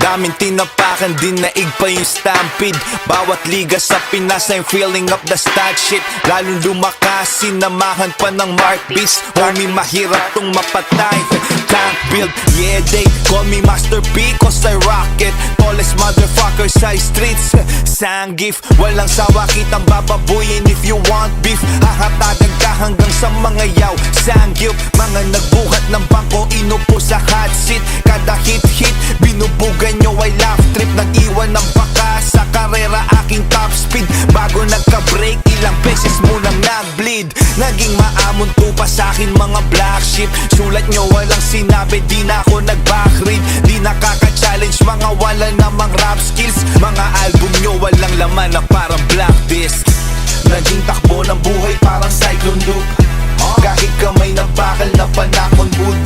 Daming tinapakan, din naig pa yung stampede. Bawat liga sa Pinas I'm filling up the stat shit. Lalong lumakas, sinamahan pa ng Mark Beats. Homie, mahirap tong mapatay. Tank build, yeah they call me Master P cause I rock it. Tallest motherfucker sa streets. Sanggif, walang sawa kitang bababuyin if you want beef. Hahatagan ka hanggang sa mga yaw. Sanggip, mga nagbuhat ng bangko, inupo sa hot seat. Kada hit-hit, binubugan nyo ay laugh trip. Nag-iwan ng baka sa karera, aking top speed. Bago nagka-break, ilang beses munang nag-bleed. Naging maamon to pa sa'kin mga black sheep. Sulat nyo walang sinabi, di na ako nag-backread. Di nakaka-challenge, mga wala namang rap skills. Mga album nyo walang laman na parang black disc. Naging takbo ng buhay parang cyclone loop. Kahit kamay na bakal na panakon wood.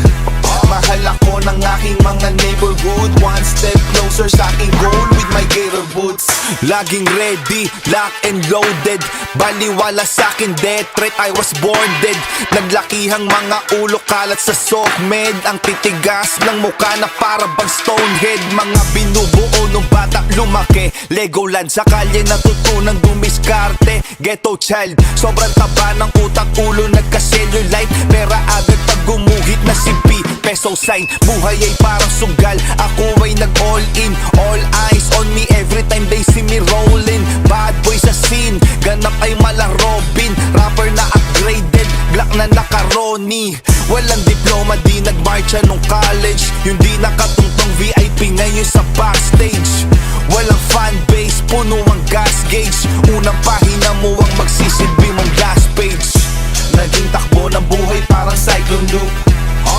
Mahal ako ng aking mga neighborhood. One step closer sa aking goal with my gator boots. Laging ready, lock and loaded. Baliwala sa akin, death threat, I was born dead. Naglakihang mga ulo kalat sa SOCMED. Ang titigas ng mukha na para bang stonehead. Mga binubuo nung bata lumaki. Legoland sa kalye natutunang dumiskarte. Ghetto child, sobrang taba ng utak ulo. Nagka-cellulite, pera agad pag gumuhit na si P. Peso sign, buhay ay parang sugal. Ako ay nag-all in, all eyes on me every time they see me rolling. Bad boy sa scene, ganap ay malang Robin. Rapper na upgraded, black na naka-Ronnie. Walang diploma, di nag-marcha nung college. Yung di nakatungtong VIP ngayon sa backstage. Walang fanbase, puno ang gas gauge. Unang pahina mo ang magsisilbi mong last page. Naging takbo ng buhay parang cyclone loop.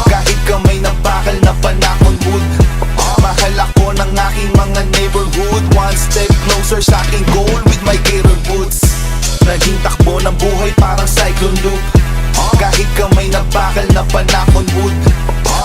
Kahit kamay na bakal na panakon wood. Mahal ako ng aking mga neighborhood. One step closer sa aking goal with my gator boots. Naging takbo ng buhay parang cyclone loop. Kahit kamay na bakal na panakon wood.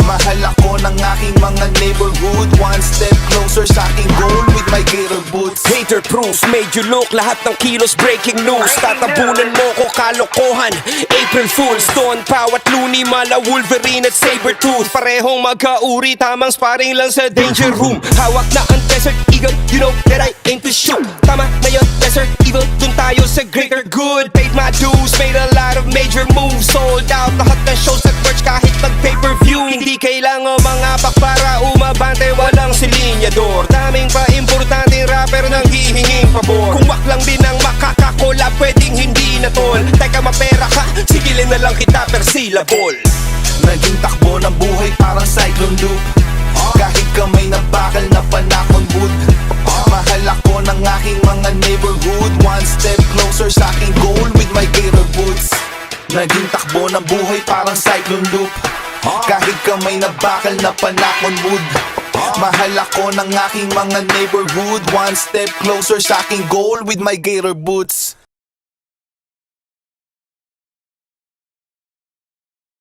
Mahal ako ng aking mga neighborhood. One step closer sa aking goal with my gator boots. Hater proof, made you look, lahat ng kilos breaking news. Tatabunan mo ko kalokohan, April Fools. Don Pao at Looney, mala Wolverine at Sabertooth. Parehong magkauri, tamang sparring lang sa danger room. Hawak na ang Desert Eagle, you know that I aim to shoot. Tama na yun, Desert Eagle, dun tayo sa greater good. Paid my dues, made a lot of major moves. Sold out lahat ng shows at merch kahit mag-pay-per-view. Hindi kailangan mga pak para umabante, walang silinyador. Daming pa importanteng rapper nang hihinging pabor. Kung wak lang din ang makakakola, pwedeng hindi na tol. Teka, mapera ka, sigilin na lang kita per syllable. Naging takbo ng buhay parang cyclone loop. Kahit kamay na bakal na panakon wood. Mahal ako ng aking mga neighborhood. One step closer sa aking goal with my gator boots. Naging takbo ng buhay parang cyclone loop. Kahit kamay na bakal na panakon wood. Mahal ako ng aking mga neighborhood. One step closer sa aking goal with my gator boots.